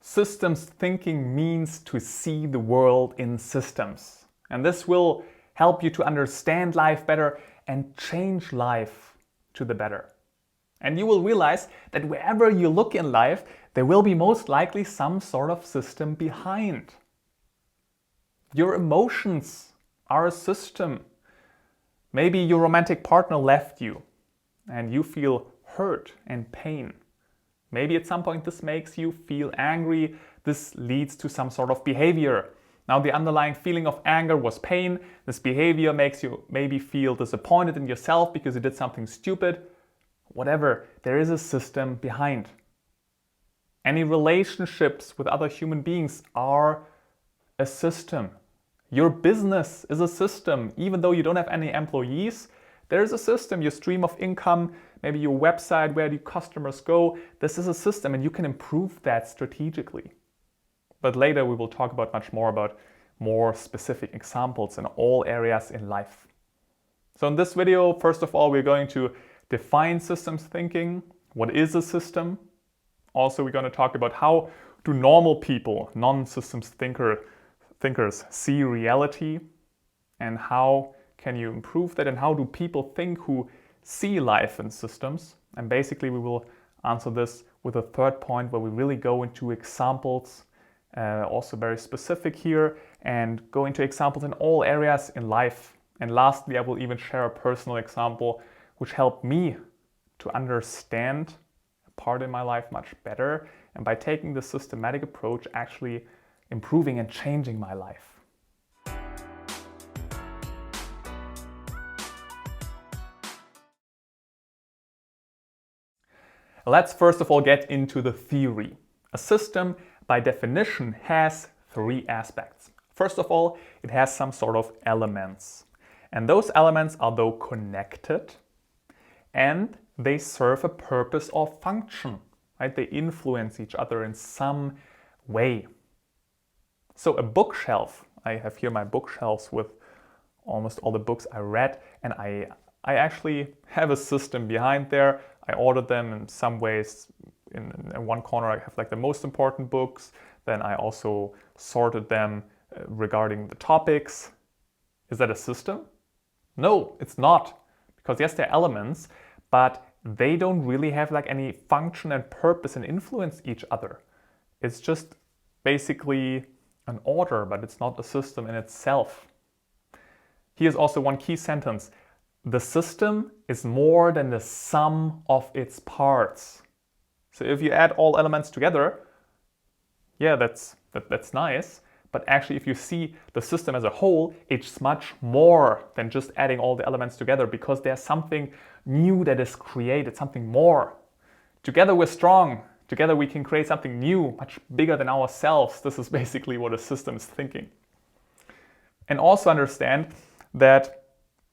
Systems thinking means to see the world in systems. And this will help you to understand life better and change life to the better. And you will realize that wherever you look in life, there will be most likely some sort of system behind. Your emotions are a system. Maybe your romantic partner left you and you feel hurt and pain. Maybe at some point this makes you feel angry. This leads to some sort of behavior. Now the underlying feeling of anger was pain. This behavior makes you maybe feel disappointed in yourself because you did something stupid. Whatever, there is a system behind. Any relationships with other human beings are a system. Your business is a system. Even though you don't have any employees, there is a system. Your stream of income, maybe your website, where do customers go? This is a system and you can improve that strategically. But later we will talk about much more about more specific examples in all areas in life. So in this video, first of all, we're going to define systems thinking. What is a system? Also, we're going to talk about how do normal people, non-systems thinkers see reality, and how can you improve that, and how do people think who see life in systems. And basically we will answer this with a third point where we really go into examples, also very specific here, and go into examples in all areas in life. And lastly, I will even share a personal example which helped me to understand a part in my life much better, and by taking the systematic approach actually improving and changing my life. Let's first of all get into the theory. A system, by definition, has three aspects. First of all, it has some sort of elements. And those elements are though connected and they serve a purpose or function, right? They influence each other in some way. So a bookshelf, I have here my bookshelves with almost all the books I read, and I actually have a system behind there. I ordered them in some ways. In one corner I have like the most important books. Then I also sorted them regarding the topics. Is that a system? No, it's not. Because yes, they're elements, but they don't really have like any function and purpose and influence each other. It's just basically an order, but it's not a system in itself. Here's also one key sentence. The system is more than the sum of its parts. So if you add all elements together, yeah, that's nice. But actually, if you see the system as a whole, it's much more than just adding all the elements together, because there's something new that is created, something more. Together we're strong. Together we can create something new, much bigger than ourselves. This is basically what a system is thinking. And also understand that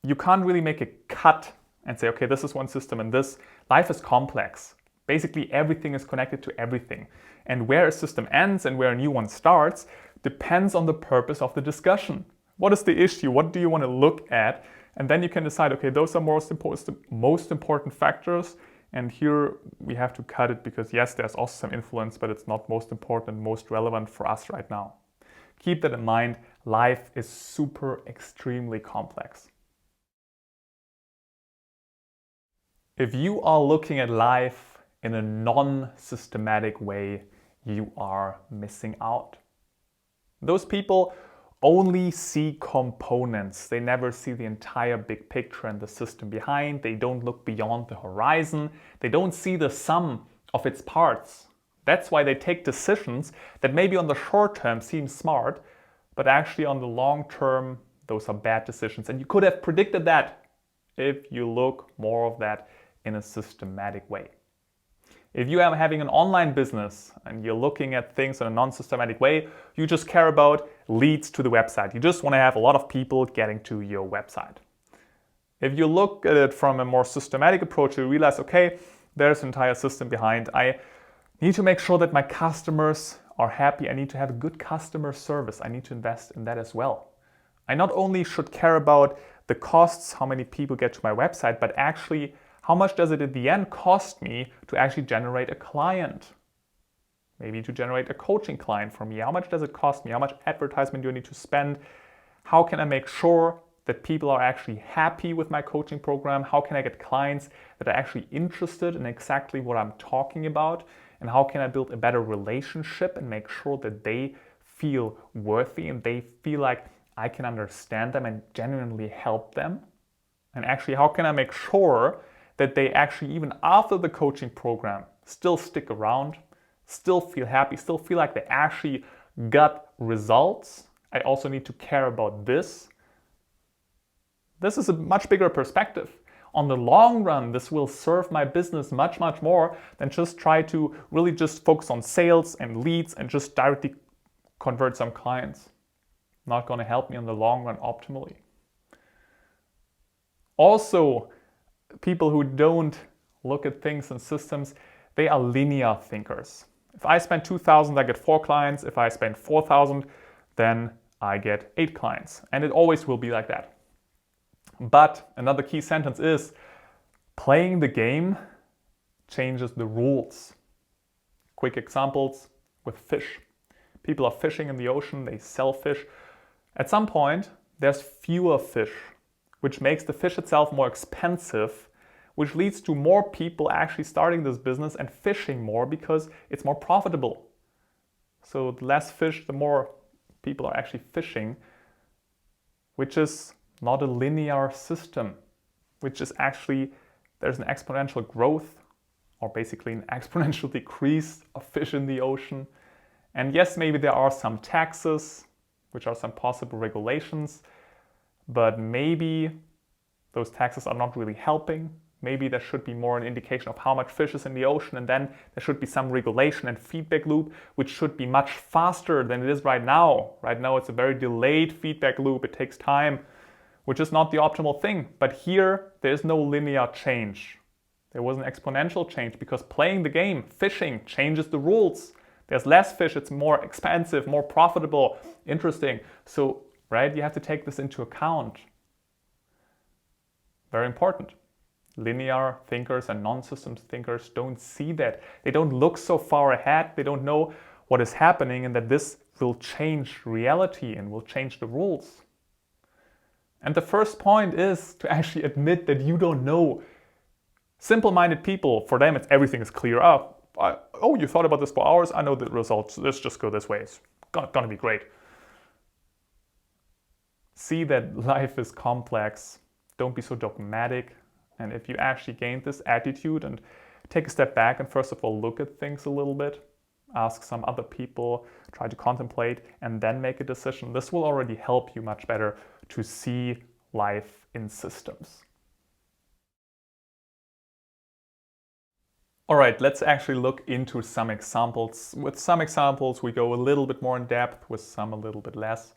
you can't really make a cut and say, okay, this is one system and this. Life is complex. Basically, everything is connected to everything. And where a system ends and where a new one starts depends on the purpose of the discussion. What is the issue? What do you want to look at? And then you can decide, okay, those are most important factors. And here we have to cut it because yes, there's also some influence, but it's not most important and most relevant for us right now. Keep that in mind. Life is super extremely complex. If you are looking at life in a non-systematic way, you are missing out. Those people only see components. They never see the entire big picture and the system behind. They don't look beyond the horizon. They don't see the sum of its parts. That's why they take decisions that maybe on the short term seem smart, but actually on the long term, those are bad decisions. And you could have predicted that if you look more of that in a systematic way. If you are having an online business and you're looking at things in a non-systematic way, you just care about leads to the website. You just want to have a lot of people getting to your website. If you look at it from a more systematic approach, you realize, okay, there's an entire system behind. I need to make sure that my customers are happy. I need to have a good customer service. I need to invest in that as well. I not only should care about the costs, how many people get to my website, but actually how much does it at the end cost me to actually generate a client? maybe to generate a coaching client for me? How much does it cost me? How much advertisement do I need to spend? How can I make sure that people are actually happy with my coaching program? How can I get clients that are actually interested in exactly what I'm talking about? And how can I build a better relationship and make sure that they feel worthy and they feel like I can understand them and genuinely help them? And actually, how can I make sure that they actually, even after the coaching program, still stick around, still feel happy, still feel like they actually got results? I also need to care about this. This is a much bigger perspective. On the long run, this will serve my business much, much more than just try to really just focus on sales and leads and just directly convert some clients. Not going to help me in the long run optimally. Also, people who don't look at things and systems, they are linear thinkers. If I spend 2,000, I get 4 clients. If I spend 4,000, then I get 8 clients. And it always will be like that. But another key sentence is, playing the game changes the rules. Quick examples with fish. People are fishing in the ocean, they sell fish. At some point, there's fewer fish, which makes the fish itself more expensive, which leads to more people actually starting this business and fishing more because it's more profitable. So the less fish, the more people are actually fishing, which is not a linear system, which is actually, there's an exponential growth or basically an exponential decrease of fish in the ocean. And yes, maybe there are some taxes, which are some possible regulations, but maybe those taxes are not really helping. Maybe there should be more an indication of how much fish is in the ocean, and then there should be some regulation and feedback loop, which should be much faster than it is right now. Right now it's a very delayed feedback loop, it takes time, which is not the optimal thing. But here, there is no linear change. There was an exponential change because playing the game, fishing, changes the rules. There's less fish, it's more expensive, more profitable, interesting. So, right, you have to take this into account. Very important. Linear thinkers and non-systems thinkers don't see that. They don't look so far ahead. They don't know what is happening and that this will change reality and will change the rules. And the first point is to actually admit that you don't know. Simple-minded people, for them, everything is clear. Oh, you thought about this for hours? I know the results. Let's just go this way. It's gonna be great. See that life is complex. Don't be so dogmatic. And if you actually gain this attitude and take a step back and first of all look at things a little bit, ask some other people, try to contemplate, and then make a decision, this will already help you much better to see life in systems. All right, let's actually look into some examples. With some examples, we go a little bit more in depth, with some a little bit less.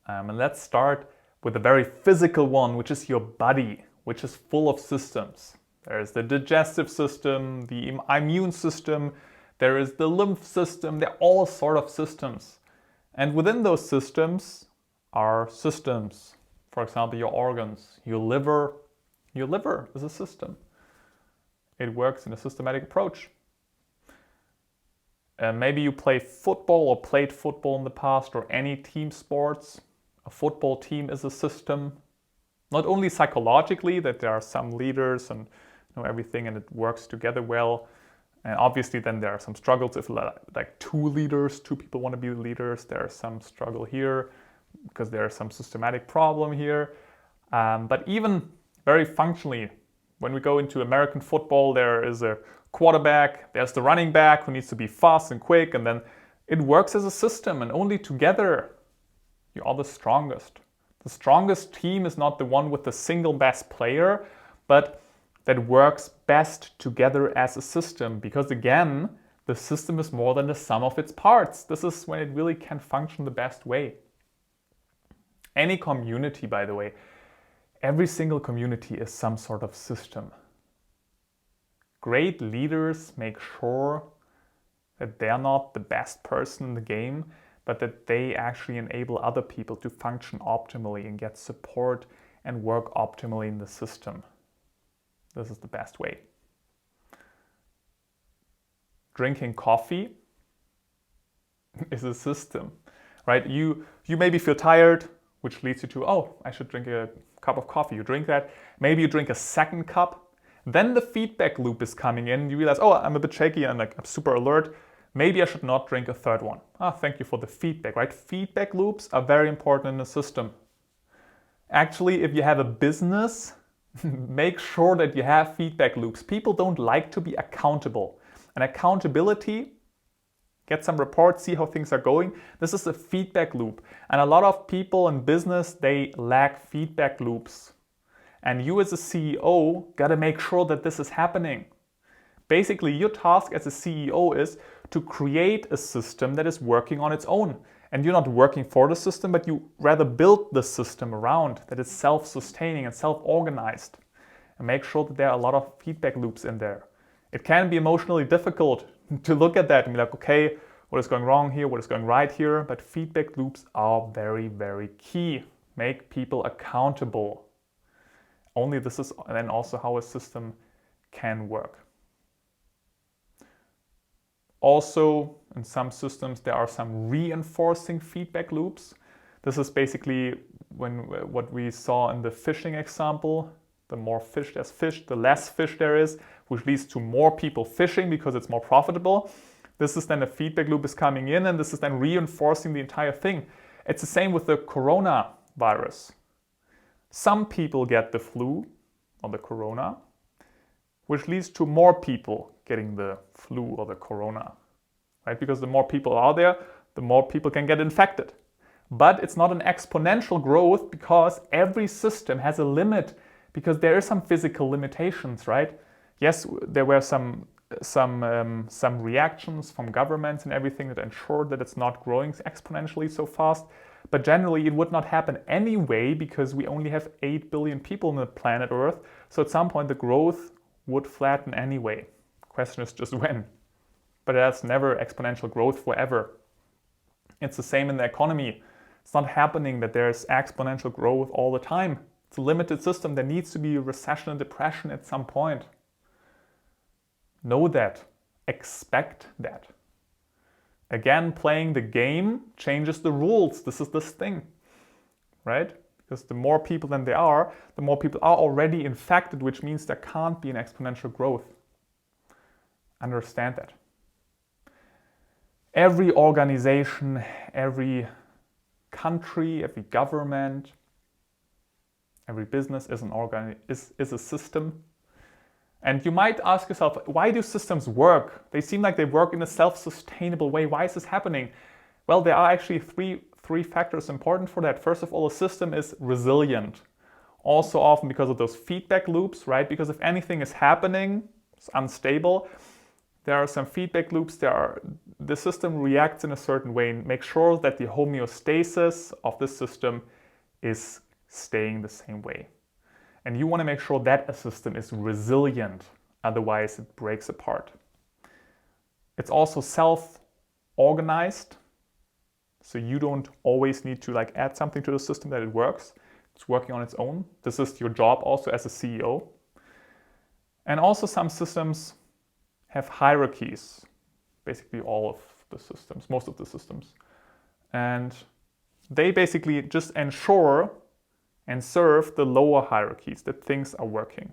And let's start with a very physical one, which is your body, which is full of systems. There's the digestive system, the immune system, there is the lymph system, they're all sort of systems. And within those systems are systems. For example, your organs, your liver is a system. It works in a systematic approach. Maybe you play football or played football in the past or any team sports. A football team is a system. Not only psychologically, that there are some leaders and everything and it works together well. And obviously then there are some struggles if like two people want to be the leaders. There's some struggle here because there's some systematic problem here. But even very functionally, when we go into American football, there is a quarterback, there's the running back who needs to be fast and quick, and then it works as a system, and only together you are the strongest. The strongest team is not the one with the single best player, but that works best together as a system, because again, the system is more than the sum of its parts. This is when it really can function the best way. Any community, by the way, every single community is some sort of system. Great leaders make sure that they're not the best person in the game, but that they actually enable other people to function optimally and get support and work optimally in the system. This is the best way. Drinking coffee is a system, right? You maybe feel tired, which leads you to, oh, I should drink a cup of coffee. You drink that. Maybe you drink a second cup. Then the feedback loop is coming in. You realize, oh, I'm a bit shaky and I'm super alert. Maybe I should not drink a third one. Ah, thank you for the feedback, right? Feedback loops are very important in a system. Actually, if you have a business, make sure that you have feedback loops. People don't like to be accountable. And accountability, get some reports, see how things are going. This is a feedback loop. And a lot of people in business, they lack feedback loops. And you as a CEO got to make sure that this is happening. Basically, your task as a CEO is to create a system that is working on its own. And you're not working for the system, but you rather build the system around that is self-sustaining and self-organized. And make sure that there are a lot of feedback loops in there. It can be emotionally difficult to look at that and be like, okay, what is going wrong here? What is going right here? But feedback loops are very, very key. Make people accountable. Only this is then also how a system can work. Also, in some systems, there are some reinforcing feedback loops. This is basically what we saw in the fishing example. The more fish there's fish, the less fish there is, which leads to more people fishing because it's more profitable. This is then a feedback loop is coming in, and this is then reinforcing the entire thing. It's the same with the coronavirus. Some people get the flu or the corona, which leads to more people getting the flu or the corona, right? Because the more people are there, the more people can get infected. But it's not an exponential growth because every system has a limit, because there are some physical limitations, right? Yes, there were some reactions from governments and everything that ensured that it's not growing exponentially so fast. But generally, it would not happen anyway because we only have 8 billion people on the planet Earth. So at some point, the growth would flatten anyway. Question is just when. But that's never exponential growth forever. It's the same in the economy. It's not happening that there's exponential growth all the time. It's a limited system. There needs to be a recession and depression at some point. Know that. Expect that. Again, playing the game changes the rules. This is this thing, right? Because the more people than there are, the more people are already infected, which means there can't be an exponential growth. Understand that. Every organization, every country, every government, every business is a system. And you might ask yourself, why do systems work? They seem like they work in a self-sustainable way. Why is this happening? Well, there are actually three factors important for that. First of all, a system is resilient. Also often because of those feedback loops, right? Because if anything is happening, it's unstable, there are some feedback loops. The system reacts in a certain way and makes sure that the homeostasis of the system is staying the same way. And you want to make sure that a system is resilient, otherwise it breaks apart. It's also self-organized, so you don't always need to add something to the system that it works. It's working on its own. This is your job also as a CEO. And also some systems have hierarchies, basically all of the systems, most of the systems. And they basically just ensure and serve the lower hierarchies, that things are working,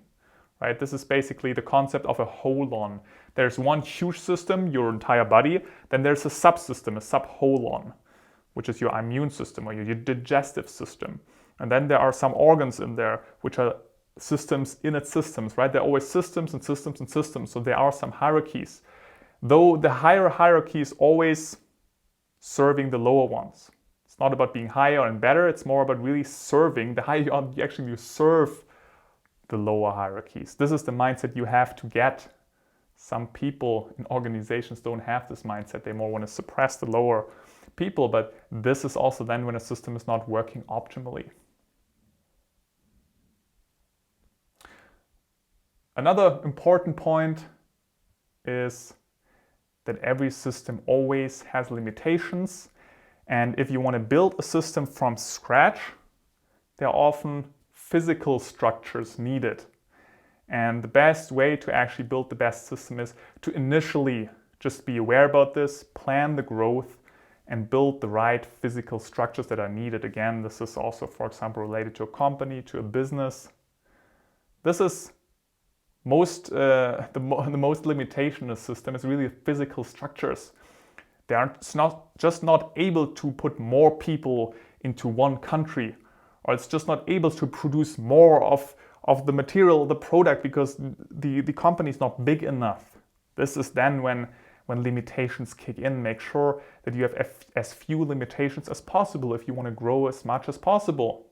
right? This is basically the concept of a holon. There's one huge system, your entire body, then there's a subsystem, a subholon, which is your immune system or your digestive system. And then there are some organs in there, which are systems in its systems, right? There are always systems and systems and systems, so there are some hierarchies. Though the higher hierarchy is always serving the lower ones. It's not about being higher and better, it's more about really serving. The higher you are, you serve the lower hierarchies. This is the mindset you have to get. Some people in organizations don't have this mindset. They more want to suppress the lower people, but this is also then when a system is not working optimally. Another important point is that every system always has limitations. And if you want to build a system from scratch, there are often physical structures needed. And the best way to actually build the best system is to initially just be aware about this, plan the growth, and build the right physical structures that are needed. Again, this is also, for example, related to a company, to a business. This is the most limitation in the system is really physical structures. They are not able to put more people into one country, or it's just not able to produce more of the material, the product, because the company is not big enough. This is then when limitations kick in. Make sure that you have as few limitations as possible if you want to grow as much as possible.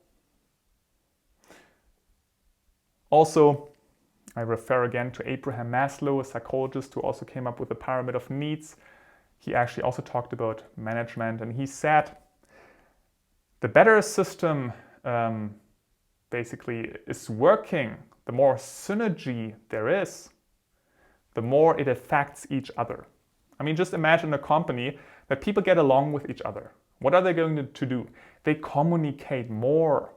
Also, I refer again to Abraham Maslow, a psychologist who also came up with the pyramid of needs. He actually also talked about management, and he said the better a system basically is working, the more synergy there is, the more it affects each other. I mean, just imagine a company that people get along with each other. What are they going to do? They communicate more,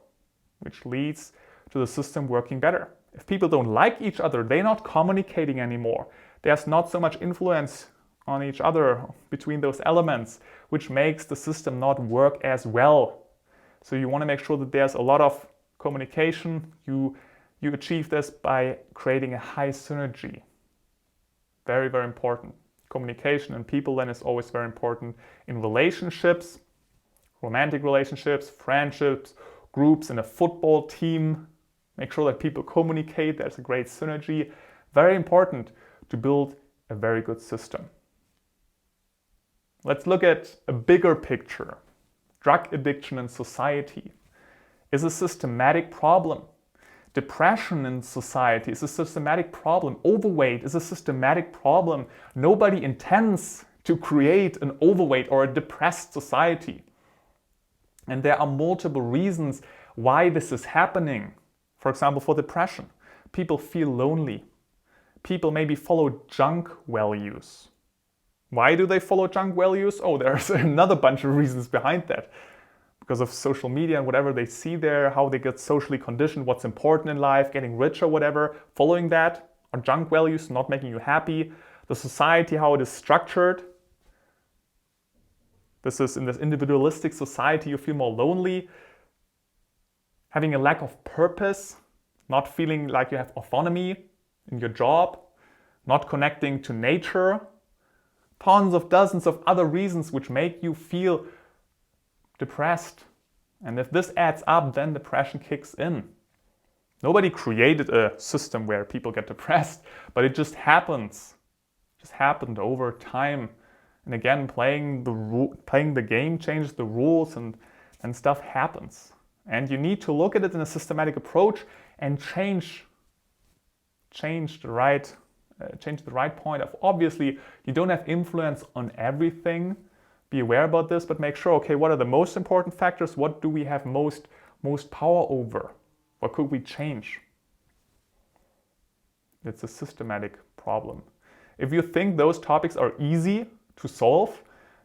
which leads to the system working better. If people don't like each other, they're not communicating anymore. There's not so much influence on each other between those elements, which makes the system not work as well. So you want to make sure that there's a lot of communication. You achieve this by creating a high synergy. Very, very important. Communication and people then is always very important in relationships, romantic relationships, friendships, groups in a football team. Make sure that people communicate. There's a great synergy. Very important to build a very good system. Let's look at a bigger picture. Drug addiction in society is a systematic problem. Depression in society is a systematic problem. Overweight is a systematic problem. Nobody intends to create an overweight or a depressed society. And there are multiple reasons why this is happening. For example, for depression, people feel lonely. People maybe follow junk values. Why do they follow junk values? Oh, there's another bunch of reasons behind that. Because of social media and whatever they see there, how they get socially conditioned, what's important in life, getting rich or whatever, following that are junk values, not making you happy. The society, how it is structured. This is in this individualistic society, you feel more lonely. Having a lack of purpose, not feeling like you have autonomy in your job, not connecting to nature. Dozens of other reasons which make you feel depressed. And if this adds up, then depression kicks in. Nobody created a system where people get depressed, but it just happens. It just happened over time. And again, playing the game changes the rules and stuff happens. And you need to look at it in a systematic approach and change the right point of, obviously, you don't have influence on everything. Be aware about this, but make sure, okay, what are the most important factors? What do we have most power over? What could we change? It's a systematic problem. If you think those topics are easy to solve,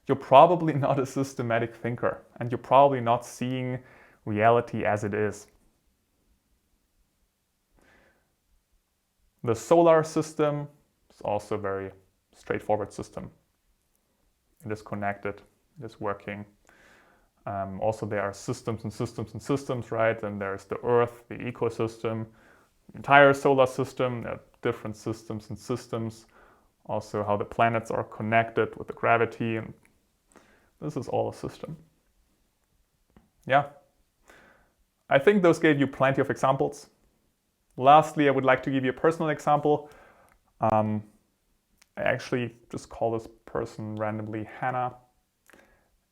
you're probably not a systematic thinker, and you're probably not seeing reality as it is. The solar system is also a very straightforward system. It is connected, it is working. Also, there are systems and systems and systems, right? And there's the Earth, the ecosystem, the entire solar system. There are different systems and systems. Also, how the planets are connected with the gravity. And this is all a system. Yeah. I think those gave you plenty of examples. Lastly, I would like to give you a personal example. I actually just call this person randomly Hannah.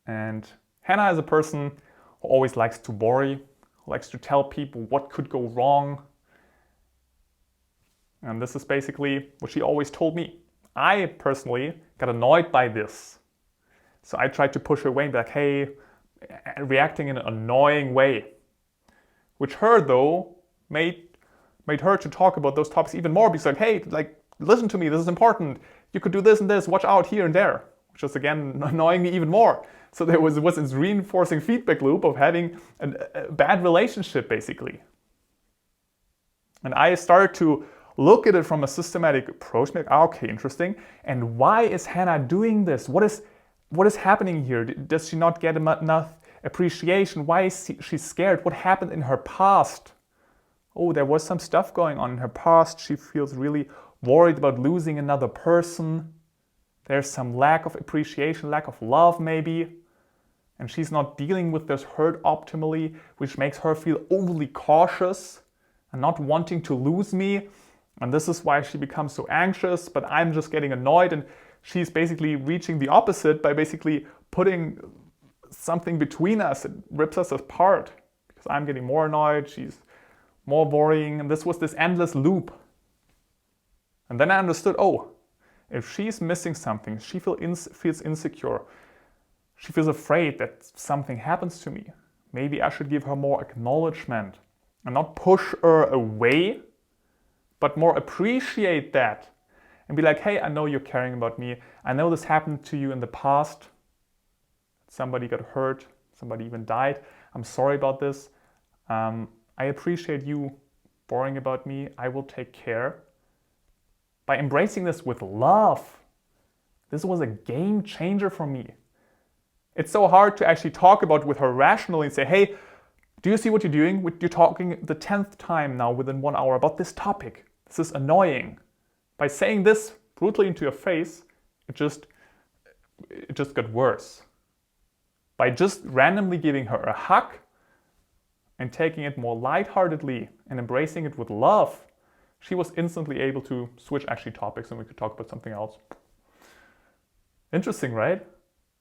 And Hannah is a person who always likes to worry, who likes to tell people what could go wrong. And this is basically what she always told me. I personally got annoyed by this. So I tried to push her away and be like, hey, reacting in an annoying way. Which her, though, made her to talk about those topics even more, because like, hey, like, listen to me, this is important. You could do this and this, watch out here and there. Which was, again, annoying me even more. So there was this reinforcing feedback loop of having a bad relationship, basically. And I started to look at it from a systematic approach, like, okay, interesting. And why is Hannah doing this? What is what is happening here? Does she not get enough appreciation? Why is she scared? What happened in her past? Oh, there was some stuff going on in her past. She feels really worried about losing another person. There's some lack of appreciation, lack of love maybe. And she's not dealing with this hurt optimally, which makes her feel overly cautious and not wanting to lose me. And this is why she becomes so anxious, but I'm just getting annoyed. And she's basically reaching the opposite by basically putting something between us. It rips us apart because I'm getting more annoyed. She's more worrying. And this was this endless loop. And then I understood, oh, if she's missing something, she feels insecure. She feels afraid that something happens to me. Maybe I should give her more acknowledgement and not push her away, but more appreciate that and be like, hey, I know you're caring about me. I know this happened to you in the past. Somebody got hurt, somebody even died. I'm sorry about this. I appreciate you worrying about me. I will take care. By embracing this with love, this was a game changer for me. It's so hard to actually talk about with her rationally and say, hey, do you see what you're doing? You're talking the 10th time now within 1 hour about this topic. This is annoying. By saying this brutally into your face, it just got worse. By just randomly giving her a hug and taking it more lightheartedly and embracing it with love, she was instantly able to switch actually topics and we could talk about something else. Interesting, right?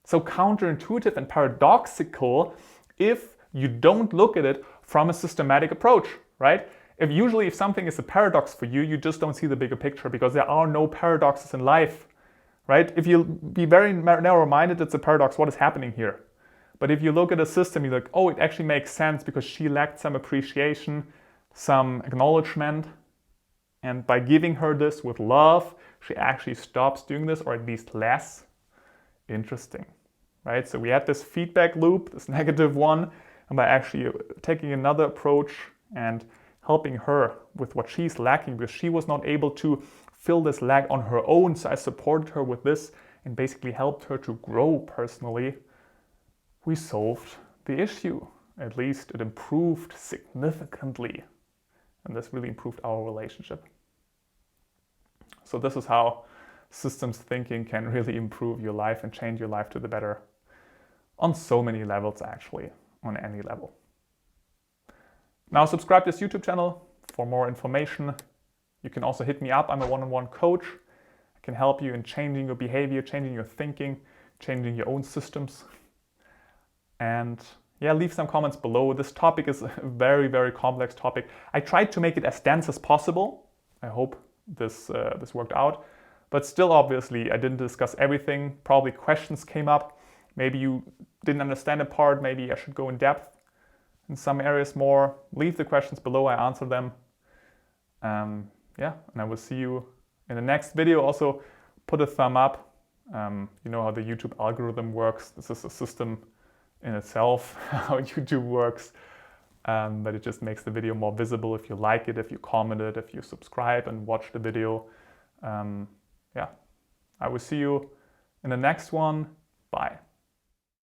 So counterintuitive and paradoxical if you don't look at it from a systematic approach, right? If something is a paradox for you, you just don't see the bigger picture because there are no paradoxes in life, right? If you be very narrow-minded, it's a paradox. What is happening here? But if you look at a system, you're like, oh, it actually makes sense because she lacked some appreciation, some acknowledgement. And by giving her this with love, she actually stops doing this, or at least less. Interesting, right? So we had this feedback loop, this negative one, and by actually taking another approach and helping her with what she's lacking, because she was not able to fill this lack on her own. So I supported her with this and basically helped her to grow personally. We solved the issue. At least it improved significantly. And this really improved our relationship. So this is how systems thinking can really improve your life and change your life to the better on so many levels, actually, on any level. Now subscribe to this YouTube channel for more information. You can also hit me up. I'm a one-on-one coach. I can help you in changing your behavior, changing your thinking, changing your own systems. And yeah, leave some comments below. This topic is a very, very complex topic. I tried to make it as dense as possible. I hope this worked out. But still, obviously, I didn't discuss everything. Probably questions came up. Maybe you didn't understand a part. Maybe I should go in depth in some areas more. Leave the questions below. I answer them. Yeah, and I will see you in the next video. Also, put a thumb up. You know how the YouTube algorithm works. This is a system in itself, how YouTube works. But it just makes the video more visible if you like it, if you comment it, if you subscribe and watch the video. Yeah, I will see you in the next one. Bye.